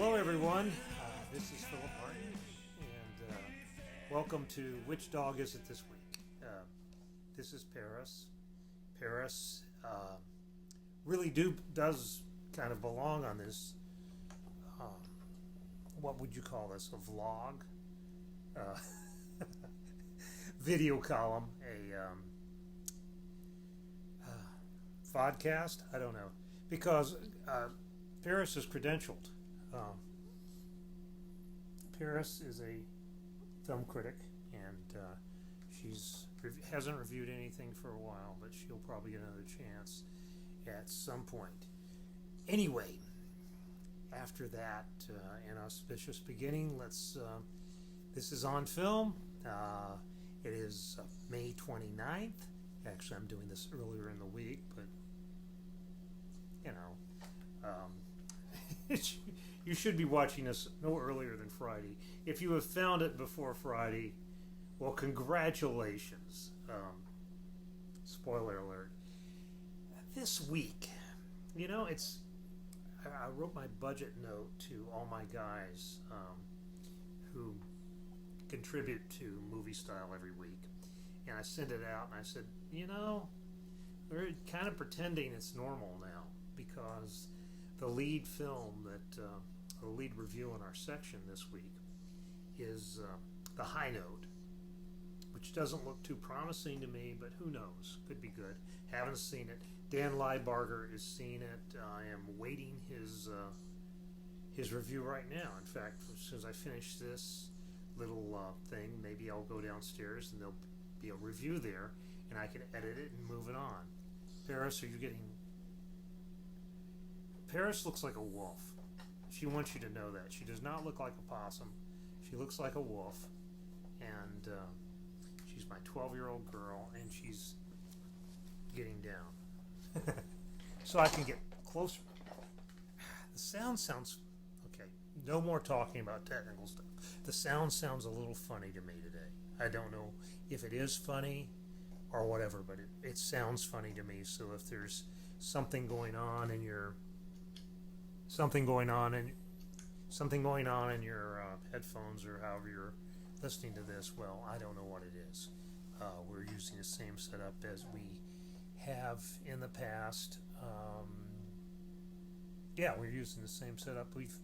Hello, everyone. This is Philip Martin, and welcome to Which Dog Is It This Week? This is Paris. Paris really does kind of belong on this. What would you call this? A vlog, uh, video column, a vodcast. I don't know because Paris is credentialed. Um, Paris is a film critic, and she's hasn't reviewed anything for a while, but she'll probably get another chance at some point. Anyway, after that inauspicious beginning, let's. This is on film. It is May 29th. Actually, I'm doing this earlier in the week, but you know. You should be watching this no earlier than Friday. If you have found it before Friday, well, congratulations. Spoiler alert. This week, it's. I wrote my budget note to all my guys who contribute to Movie Style every week, and I sent it out, and I said, we're kind of pretending it's normal now because the lead film the lead review in our section this week is The High Note, which doesn't look too promising to me, but who knows? Could be good. Haven't seen it. Dan Liebarger is seeing it. I am waiting his review right now. In fact, as soon as I finish this little thing, maybe I'll go downstairs and there'll be a review there, and I can edit it and move it on. Paris, are you getting... Paris looks like a wolf. She wants you to know that. She does not look like a possum. She looks like a wolf. And she's my 12-year-old girl, and she's getting down. So I can get closer. The sound sounds... Okay, no more talking about technical stuff. The sound sounds a little funny to me today. I don't know if it is funny or whatever, but it sounds funny to me. So if there's something going on in your... Something going on in your headphones or however you're listening to this, well, I don't know what it is. We're using the same setup as we have in the past. We're using the same setup we've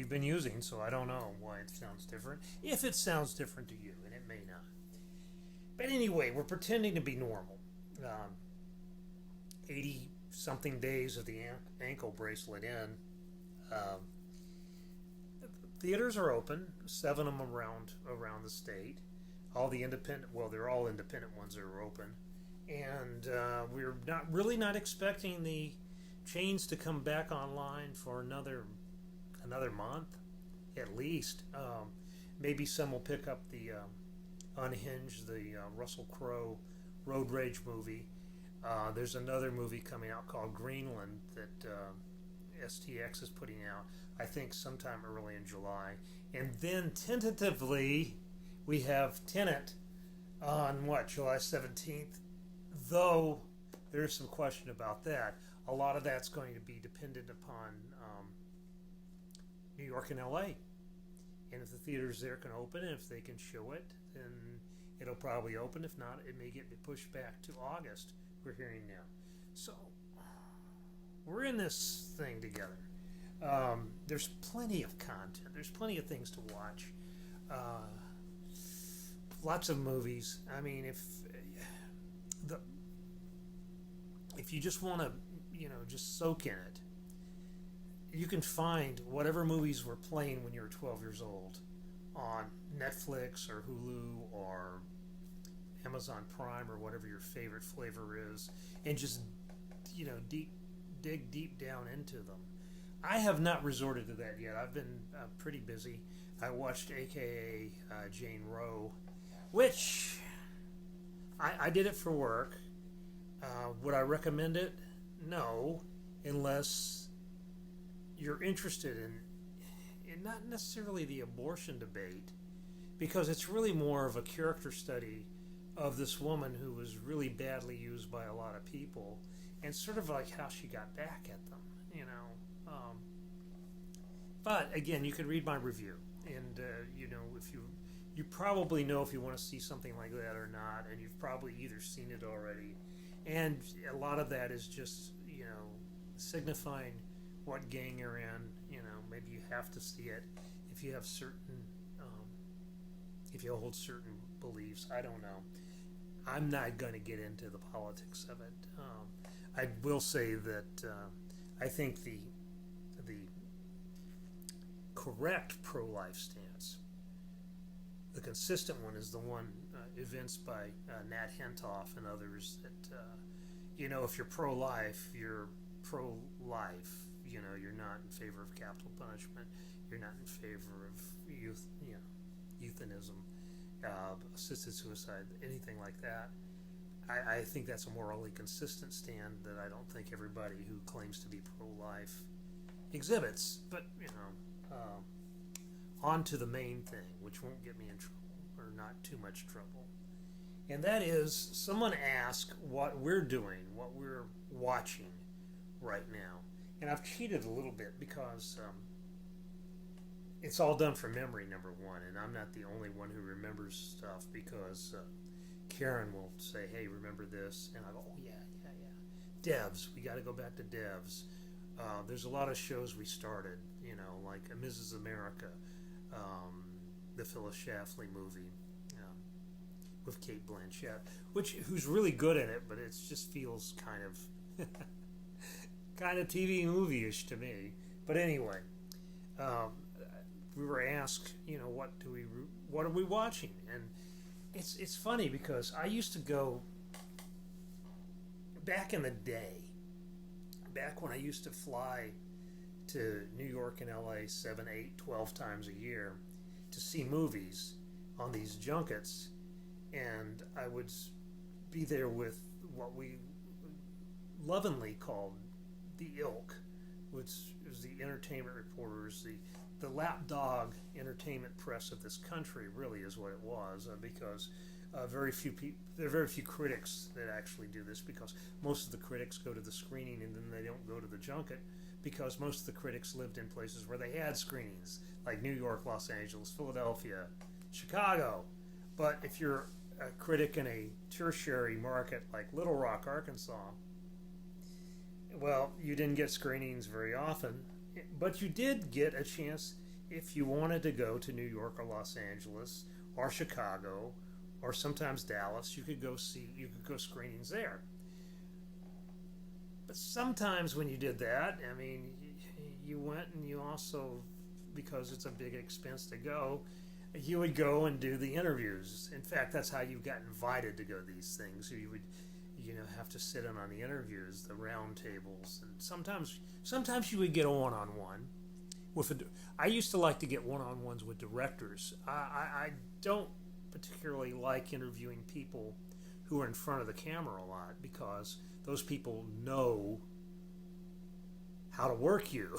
been using, so I don't know why it sounds different. If it sounds different to you, and it may not. But anyway, we're pretending to be normal. 80-something days of the ankle bracelet in. Theaters are open, 7 of them around the state. All the they're all independent ones that are open, and we're not expecting the chains to come back online for another month, at least. Maybe some will pick up the Unhinged, the Russell Crowe road rage movie. There's another movie coming out called Greenland that. STX is putting out, I think sometime early in July. And then tentatively we have Tenet on July 17th, though there's some question about that. A lot of that's going to be dependent upon New York and LA, and if the theaters there can open and if they can show it, then it'll probably open. If not, it may get pushed back to August, we're hearing now. So we're in this thing together. There's plenty of content. There's plenty of things to watch. Lots of movies. I mean, if you just want to, just soak in it, you can find whatever movies were playing when you were 12 years old on Netflix or Hulu or Amazon Prime or whatever your favorite flavor is, and just, dig deep down into them. I have not resorted to that yet. I've been pretty busy. I watched AKA Jane Roe, which I did it for work. Would I recommend it? No, unless you're interested in not necessarily the abortion debate, because it's really more of a character study of this woman who was really badly used by a lot of people, and sort of like how she got back at them. If But again, you can read my review, and if you probably know if you want to see something like that or not, and you've probably either seen it already, and a lot of that is just signifying what gang you're in. Maybe you have to see it if you have if you hold certain beliefs. I don't know. I'm not going to get into the politics of it. I will say that I think the correct pro-life stance, the consistent one, is the one evinced by Nat Hentoff and others. That if you're pro-life, you're pro-life. You're not in favor of capital punishment. You're not in favor of euthanism, assisted suicide, anything like that. I think that's a morally consistent stand that I don't think everybody who claims to be pro-life exhibits. But on to the main thing, which won't get me in trouble, or not too much trouble. And that is, someone asked what we're doing, what we're watching right now. And I've cheated a little bit because it's all done from memory, number one, and I'm not the only one who remembers stuff, because Karen will say, hey, remember this? And I go, oh, yeah. Devs, we got to go back to Devs. There's a lot of shows we started, like Mrs. America, the Phyllis Schlafly movie with Cate Blanchett, who's really good at it, but it just feels kind of TV movie-ish to me. But anyway, we were asked, what are we watching? And it's funny, because I used to go back in the day, back when I used to fly to New York and LA 7, 8, 12 times a year to see movies on these junkets, and I would be there with what we lovingly called the ilk, which is the entertainment reporters, the lapdog entertainment press of this country, really is what it was, because there are very few critics that actually do this, because most of the critics go to the screening and then they don't go to the junket, because most of the critics lived in places where they had screenings, like New York, Los Angeles, Philadelphia, Chicago. But if you're a critic in a tertiary market like Little Rock, Arkansas, well, you didn't get screenings very often, but you did get a chance if you wanted to go to New York or Los Angeles or Chicago or sometimes Dallas. You could go screenings there. But sometimes when you did that, you went, and you also, because it's a big expense to go, you would go and do the interviews. In fact, that's how you got invited to go to these things. You would have to sit in on the interviews, the round tables, and sometimes you would get a one-on-one I used to like to get one-on-ones with directors. I don't particularly like interviewing people who are in front of the camera a lot, because those people know how to work you.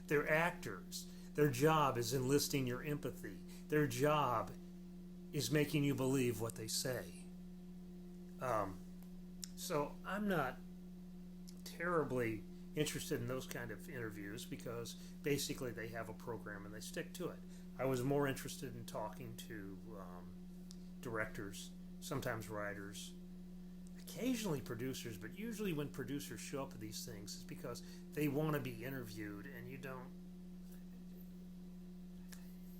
They're actors. Their job is enlisting your empathy. Their job is making you believe what they say. So I'm not terribly interested in those kind of interviews, because basically they have a program and they stick to it. I was more interested in talking to directors, sometimes writers, occasionally producers, but usually when producers show up at these things, it's because they want to be interviewed, and you don't.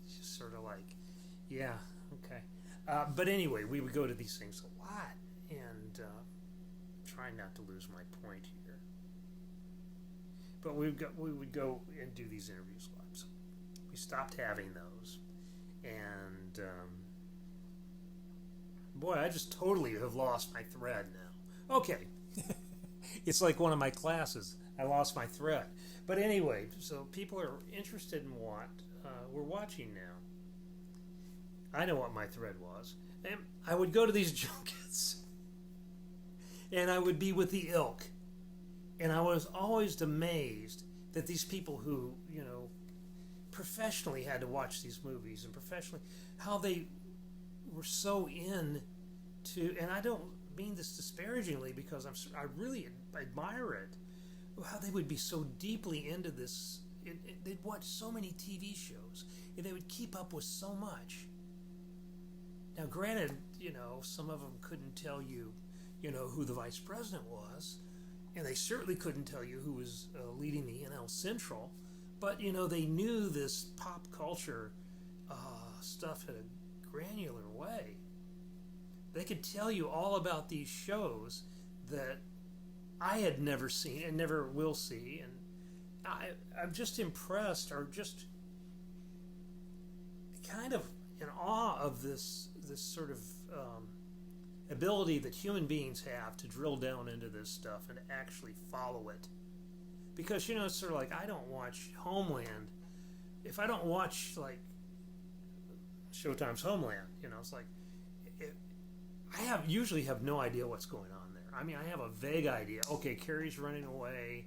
It's just sort of like, yeah, okay. But anyway, we would go to these things a lot, and trying not to lose my point here. But we would go and do these interviews a lot. So we stopped having those, and boy, I just totally have lost my thread now. Okay, it's like one of my classes. I lost my thread. But anyway, so people are interested in what we're watching now. I know what my thread was. And I would go to these junkets, and I would be with the ilk. And I was always amazed that these people who, professionally had to watch these movies, and professionally, how they were so into, and I don't mean this disparagingly, because I really admire it, how they would be so deeply into this they'd watch so many TV shows, and they would keep up with so much. Now, granted, some of them couldn't tell you, who the vice president was, and they certainly couldn't tell you who was leading the NL Central, but, they knew this pop culture stuff in a granular way. They could tell you all about these shows that I had never seen and never will see, and I'm just impressed, or just kind of in awe of this sort of ability that human beings have to drill down into this stuff and actually follow it. Because it's sort of like, I don't watch Homeland. If I don't watch like Showtime's Homeland, it's like I usually have no idea what's going on there. I mean, I have a vague idea. Okay, Carrie's running away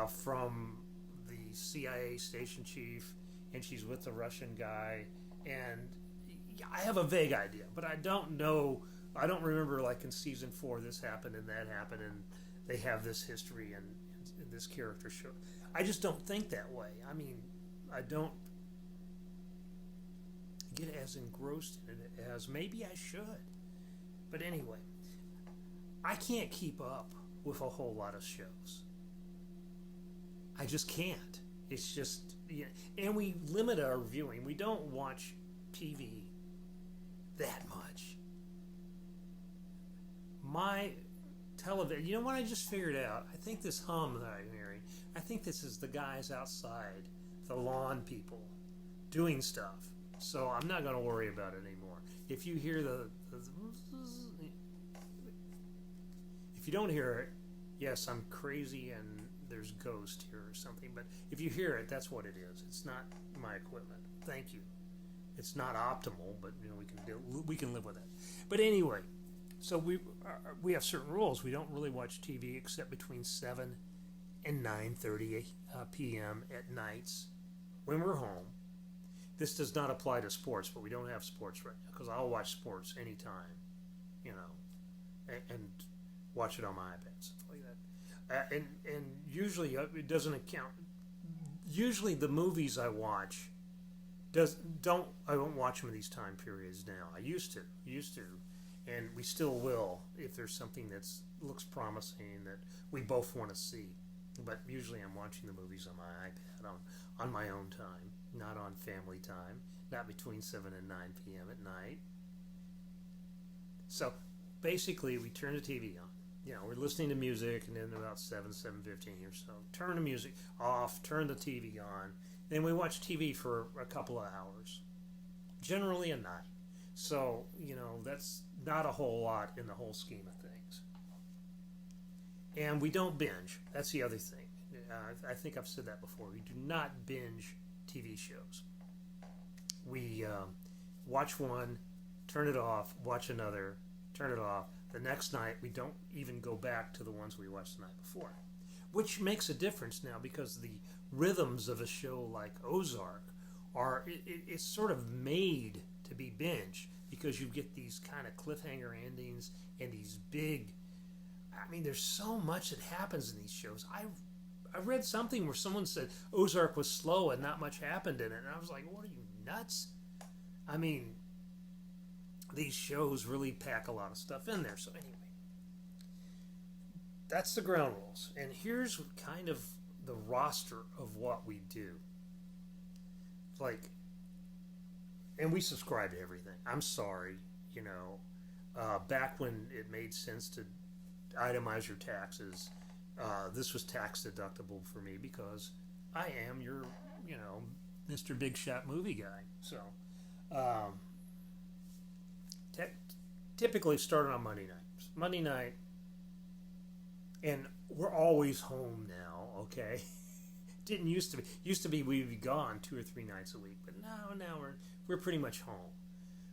from the CIA station chief, and she's with the Russian guy, and I have a vague idea, but I don't know. I don't remember, like in season 4, this happened and that happened, and they have this history and this character show. I just don't think that way. I mean, I don't get as engrossed in it as maybe I should. But anyway, I can't keep up with a whole lot of shows. I just can't. It's just, and we limit our viewing. We don't watch TV that much. My television, you know what I just figured out? I think this hum that I'm hearing, I think this is the guys outside, the lawn people, doing stuff. So I'm not going to worry about it anymore. If you hear if you don't hear it, yes, I'm crazy and there's a ghost here or something. But if you hear it, that's what it is. It's not my equipment. Thank you. It's not optimal, but we can live with it. But anyway, so we have certain rules. We don't really watch TV except between 7 and 9:30 p.m. at nights when we're home. This does not apply to sports, but we don't have sports right now because I'll watch sports anytime, and watch it on my iPad, stuff like that. And usually it doesn't account. Usually the movies I watch I won't watch them in these time periods now. I used to, and we still will if there's something that looks promising that we both want to see. But usually I'm watching the movies on my iPad on my own time, not on family time, not between 7 and 9 p.m. at night. So basically we turn the TV on. We're listening to music, and then about 7:15 or so, turn the music off, turn the TV on, then we watch TV for a couple of hours, generally a night. So, that's not a whole lot in the whole scheme of things. And we don't binge. That's the other thing. I think I've said that before. We do not binge TV shows. We watch one, turn it off, watch another, turn it off. The next night, we don't even go back to the ones we watched the night before, which makes a difference now because the rhythms of a show like Ozark it's sort of made to be binge because you get these kind of cliffhanger endings and these big. I mean, there's so much that happens in these shows. I read something where someone said Ozark was slow and not much happened in it, and I was like, "What are you, nuts?" I mean, these shows really pack a lot of stuff in there. So anyway, that's the ground rules. And here's kind of the roster of what we do. And we subscribe to everything. I'm sorry, back when it made sense to itemize your taxes, this was tax deductible for me because I am your, Mr. Big Shot movie guy. So, typically starting on Monday night. Monday night, and we're always home now, okay? Didn't used to be. Used to be we'd be gone 2 or 3 nights a week, but now we're pretty much home.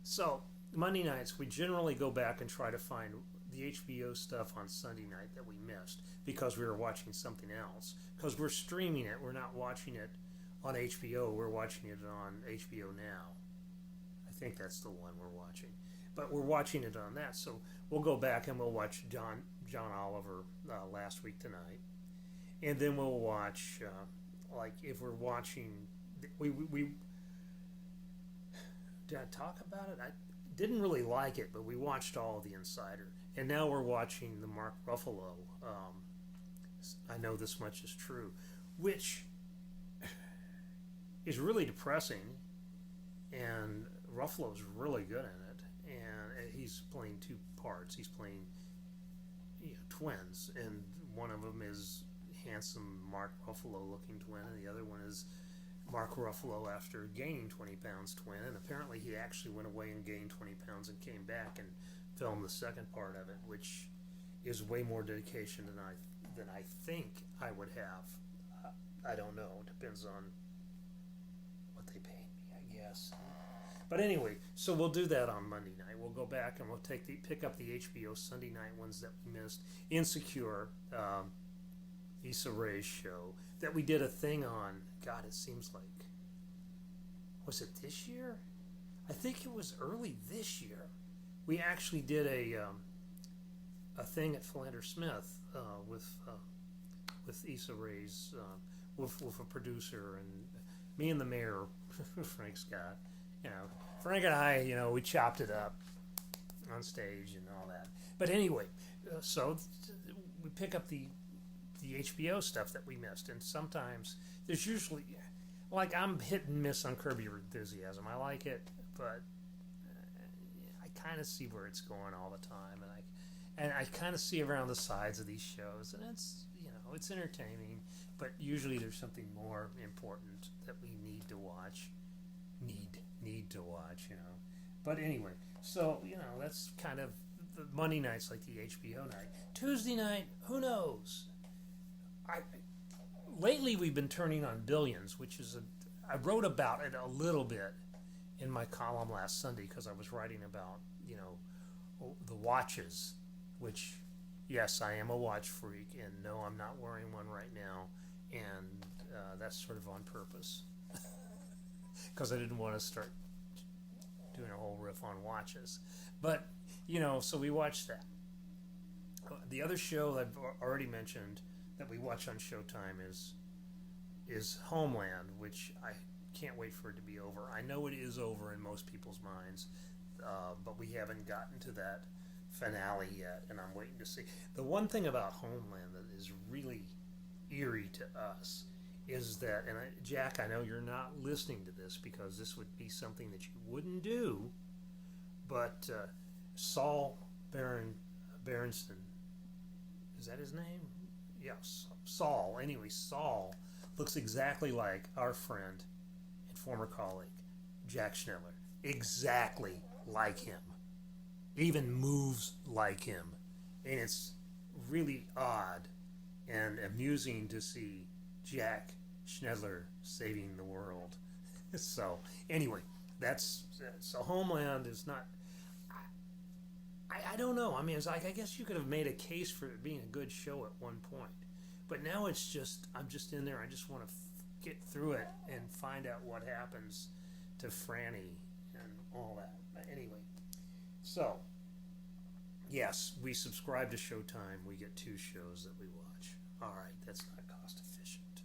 So Monday nights we generally go back and try to find the HBO stuff on Sunday night that we missed because we were watching something else. Because we're streaming it, we're not watching it on HBO. We're watching it on HBO Now. I think that's the one we're watching. But we're watching it on that, so we'll go back and we'll watch John Oliver last week tonight, and then we'll watch like if we're watching, we did I talk about it? I didn't really like it, but we watched all of The Insider, and now we're watching the Mark Ruffalo. I know this much is true, which is really depressing, and Ruffalo's really good in it, and he's playing two parts. He's playing twins, and one of them is handsome Mark Ruffalo looking twin, and the other one is Mark Ruffalo after gaining 20 pounds twin, and apparently he actually went away and gained 20 pounds and came back and filmed the second part of it, which is way more dedication than I think I would have. I don't know. It depends on what they paid me, I guess. But anyway, so we'll do that on Monday night. We'll go back and we'll pick up the HBO Sunday night ones that we missed. Insecure, Issa Rae's show that we did a thing on. God, it seems like, was it this year? I think it was early this year. We actually did a thing at Philander Smith with Issa Rae's with a producer and me and the mayor, Frank Scott. Frank and I, we chopped it up on stage and all that. But anyway, so we pick up the HBO stuff that we missed, and sometimes there's usually, like, I'm hit and miss on Curb Your Enthusiasm. I like it, but I kind of see where it's going all the time, and I kind of see around the sides of these shows, and it's it's entertaining, but usually there's something more important that we need to watch. Need to watch, But anyway, so that's kind of the Monday nights, like the HBO night. Tuesday night, who knows? Lately we've been turning on Billions, which is I wrote about it a little bit in my column last Sunday because I was writing about the watches, which yes, I am a watch freak, and no, I'm not wearing one right now, and that's sort of on purpose because I didn't want to start doing a whole riff on watches. But so we watched that. The other show that I've already mentioned that we watch on Showtime is Homeland, which I can't wait for it to be over. I know it is over in most people's minds, but we haven't gotten to that finale yet, and I'm waiting to see. The one thing about Homeland that is really eerie to us is that, and Jack, I know you're not listening to this because this would be something that you wouldn't do, but Saul Berenson, is that his name? Yes, Saul. Anyway, Saul looks exactly like our friend and former colleague, Jack Schneller. Exactly like him. Even moves like him. And it's really odd and amusing to see Jack Schneller saving the world. So, anyway, so Homeland is not... I don't know. I mean, it's like, I guess you could have made a case for it being a good show at one point. But now it's just, I'm just in there. I just want to get through it and find out what happens to Franny and all that. But anyway, so, yes, we subscribe to Showtime. We get 2 shows that we watch. All right, that's not cost efficient.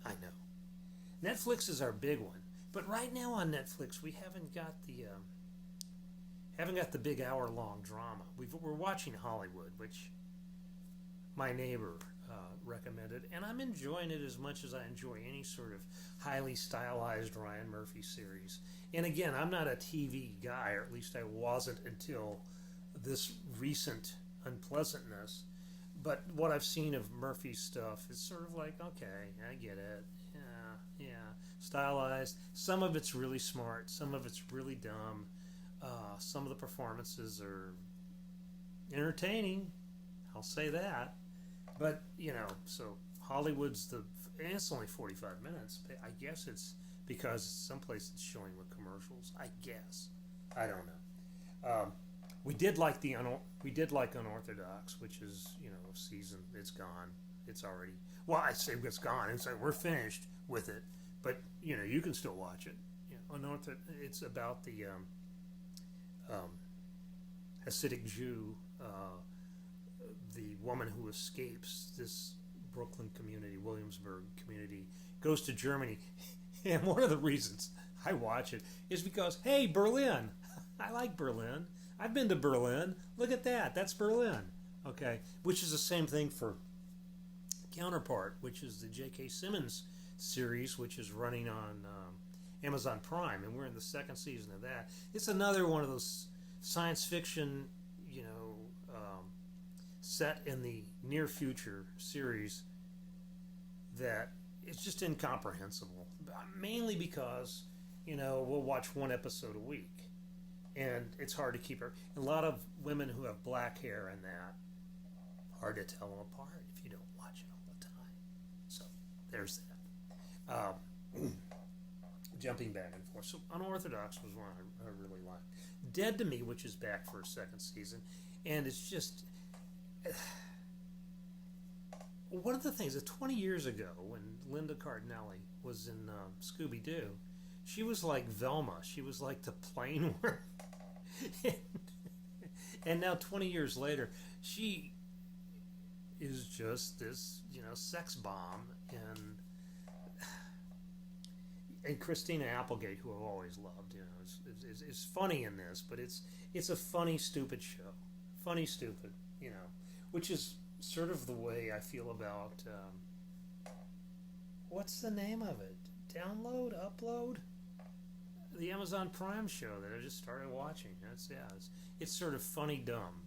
I know. Netflix is our big one. But right now on Netflix, we haven't got the big hour-long drama. We're watching Hollywood, which my neighbor recommended, and I'm enjoying it as much as I enjoy any sort of highly stylized Ryan Murphy series. And again, I'm not a TV guy, or at least I wasn't until this recent unpleasantness. But what I've seen of Murphy's stuff is sort of like, okay, I get it. Yeah, stylized. Some of it's really smart. Some of it's really dumb. Some of the performances are entertaining. I'll say that. But, so Hollywood's and it's only 45 minutes. I guess it's because someplace it's showing with commercials. I guess. I don't know. We did like Unorthodox, which is, season. It's gone. It's already, well, I say it's gone. It's like we're finished with it. But, you can still watch it. It's about the Hasidic Jew, the woman who escapes this Brooklyn community, Williamsburg community, goes to Germany. And one of the reasons I watch it is because, hey, Berlin. I like Berlin. I've been to Berlin. Look at that. That's Berlin. Okay. Which is the same thing for Counterpart, which is the J.K. Simmons series, which is running on Amazon Prime. And we're in the second season of that. It's another one of those science fiction, set in the near future series that it's just incomprehensible. Mainly because, we'll watch one episode a week. And it's hard to keep her. A lot of women who have black hair and that, hard to tell them apart if you don't watch it all the time. So there's that. Jumping back and forth. So Unorthodox was one I really liked. Dead to Me, which is back for a second season, and it's just one of the things that 20 years ago when Linda Cardinelli was in Scooby-Doo, she was like Velma. She was like the plain one. And now 20 years later, she is just this, sex bomb. And Christina Applegate, who I've always loved, is funny in this, but it's a funny, stupid show. Funny, stupid, which is sort of the way I feel about, what's the name of it? Download? Upload? The Amazon Prime show that I just started watching. It's sort of funny dumb.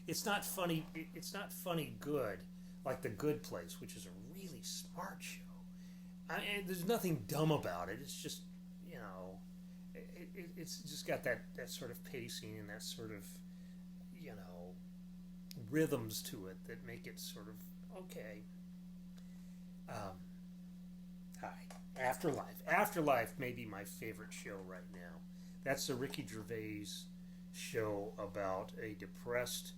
It's not funny. It's not funny good like The Good Place, which is a really smart show. There's nothing dumb about it. It's just it's just got that sort of pacing and that sort of rhythms to it that make it sort of okay. Afterlife. Afterlife may be my favorite show right now. That's a Ricky Gervais show about a depressed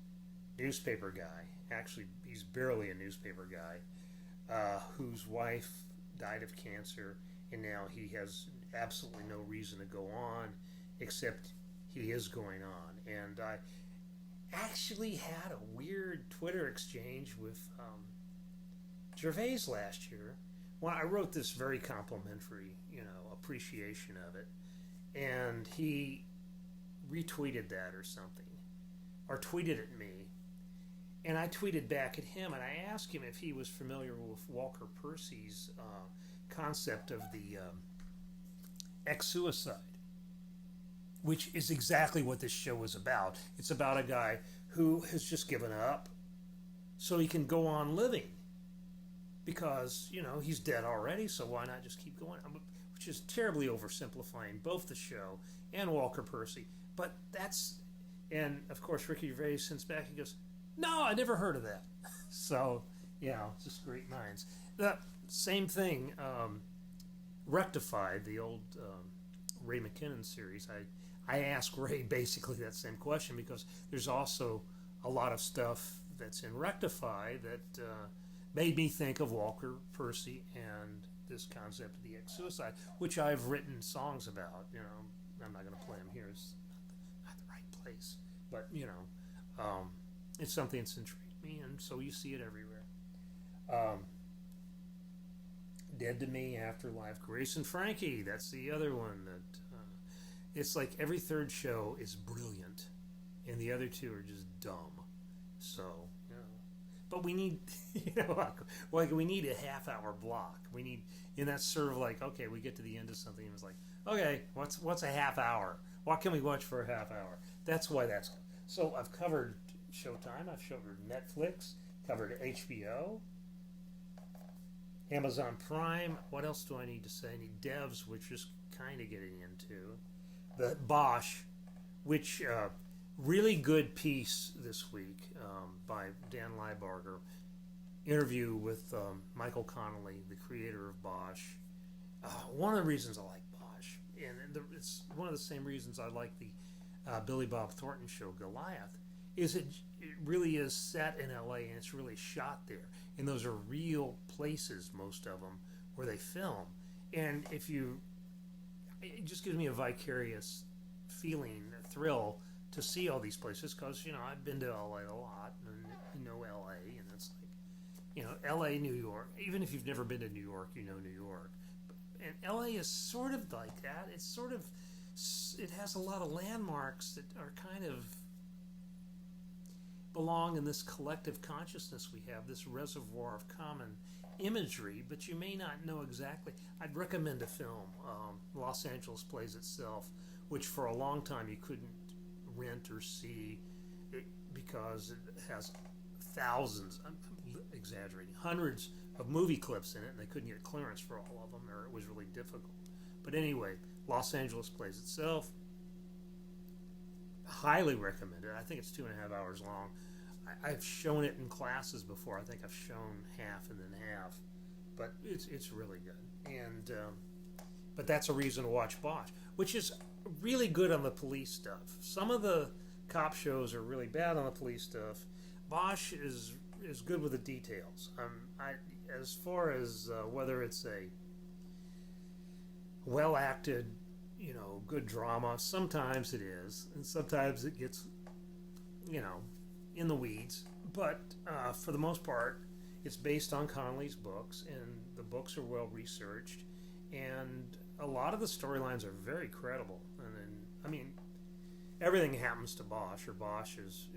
newspaper guy. Actually, he's barely a newspaper guy, whose wife died of cancer, and now he has absolutely no reason to go on, except he is going on. And I actually had a weird Twitter exchange with Gervais last year. Well, I wrote this very complimentary, appreciation of it, and he retweeted that or something, or tweeted at me, and I tweeted back at him, and I asked him if he was familiar with Walker Percy's concept of the ex-suicide, which is exactly what this show is about. It's about a guy who has just given up so he can go on living. Because, he's dead already, so why not just keep going? Which is terribly oversimplifying both the show and Walker Percy. But and of course Ricky Gervais sends back, he goes, no, I never heard of that. So, just great minds. The same thing, Rectified, the old Ray McKinnon series. I asked Ray basically that same question because there's also a lot of stuff that's in Rectify that made me think of Walker Percy and this concept of the ex-suicide, which I've written songs about. I'm not going to play them here. It's not the right place. But, it's something that's intrigued me, and so you see it everywhere. Dead to Me, Afterlife, Grace and Frankie. That's the other one that it's like every third show is brilliant, and the other two are just dumb. So, but we need, we need a half-hour block. We need, and that's sort of like, okay, we get to the end of something, and it's like, okay, what's a half hour? What can we watch for a half hour? That's why that's. So I've covered Showtime. I've covered Netflix. Covered HBO. Amazon Prime. What else do I need to say? I need Devs, which is kind of getting into. The Bosch, which really good piece this week by Dan Liebarger. Interview with Michael Connolly, the creator of Bosch. One of the reasons I like Bosch, and it's one of the same reasons I like the Billy Bob Thornton show Goliath, is it really is set in LA and it's really shot there. And those are real places, most of them, where they film. And it just gives me a vicarious feeling, a thrill to see all these places because, I've been to LA a lot and I know LA and it's like, L.A., New York. Even if you've never been to New York, you know New York. And L.A. is sort of like that. It has a lot of landmarks that are kind of belong in this collective consciousness we have, this reservoir of common imagery, but you may not know exactly. I'd recommend a film, Los Angeles Plays Itself, which for a long time you couldn't rent or see because it has thousands, I'm exaggerating, hundreds of movie clips in it, and they couldn't get clearance for all of them, or it was really difficult. But anyway, Los Angeles Plays Itself. Highly recommended. I think it's 2.5 hours long. I've shown it in classes before. I think I've shown half and then half, but it's really good. And but that's a reason to watch Bosch, which is really good on the police stuff. Some of the cop shows are really bad on the police stuff. Bosch is good with the details. As far as whether it's a well acted, good drama, sometimes it is, and sometimes it gets, in the weeds. But for the most part, it's based on Connolly's books, and the books are well researched, and a lot of the storylines are very credible. And then, everything happens to Bosch, or Bosch is,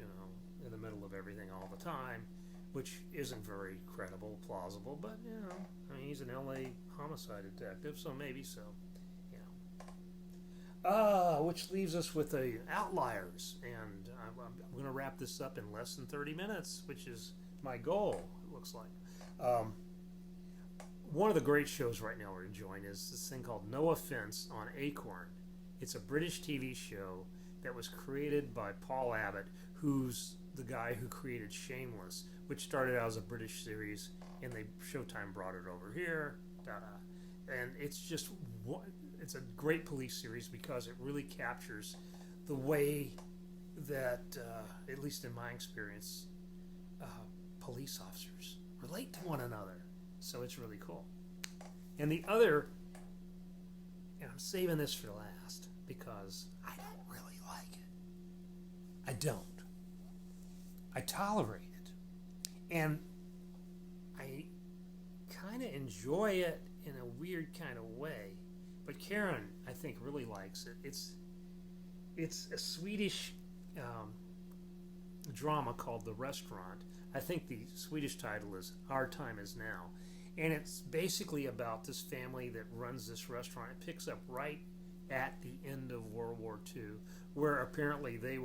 in the middle of everything all the time, which isn't very credible, plausible, but, he's an LA homicide detective, so maybe so. Which leaves us with the Outliers, and I'm going to wrap this up in less than 30 minutes, which is my goal, it looks like. One of the great shows right now we're enjoying is this thing called No Offense on Acorn. It's a British TV show that was created by Paul Abbott, who's the guy who created Shameless, which started out as a British series, and Showtime brought it over here. And it's a great police series because it really captures the way that, at least in my experience, police officers relate to one another. So it's really cool. And the other, and I'm saving this for last because I don't really like it. I don't. I tolerate it. And I kind of enjoy it in a weird kind of way. But Karen, I think, really likes it. It's a Swedish drama called The Restaurant. I think the Swedish title is Our Time Is Now. And it's basically about this family that runs this restaurant. It picks up right at the end of World War II, where apparently they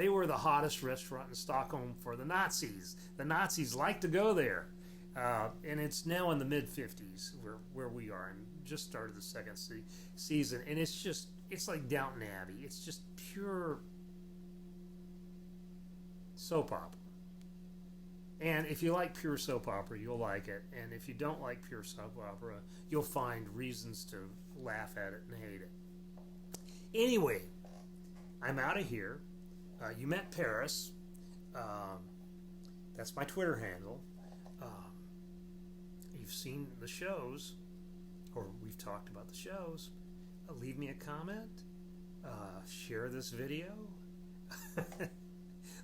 were the hottest restaurant in Stockholm for the Nazis. The Nazis like to go there. And it's now in the mid-50s where we are, and just started the second season. And it's like Downton Abbey. It's just pure soap opera. And if you like pure soap opera, you'll like it. And if you don't like pure soap opera, you'll find reasons to laugh at it and hate it. Anyway, I'm out of here. You met Paris. That's my Twitter handle. You've seen the shows, or we've talked about the shows. Leave me a comment. Share this video.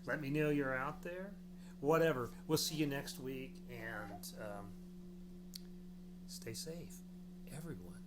Let me know you're out there. Whatever. We'll see you next week, and stay safe, everyone.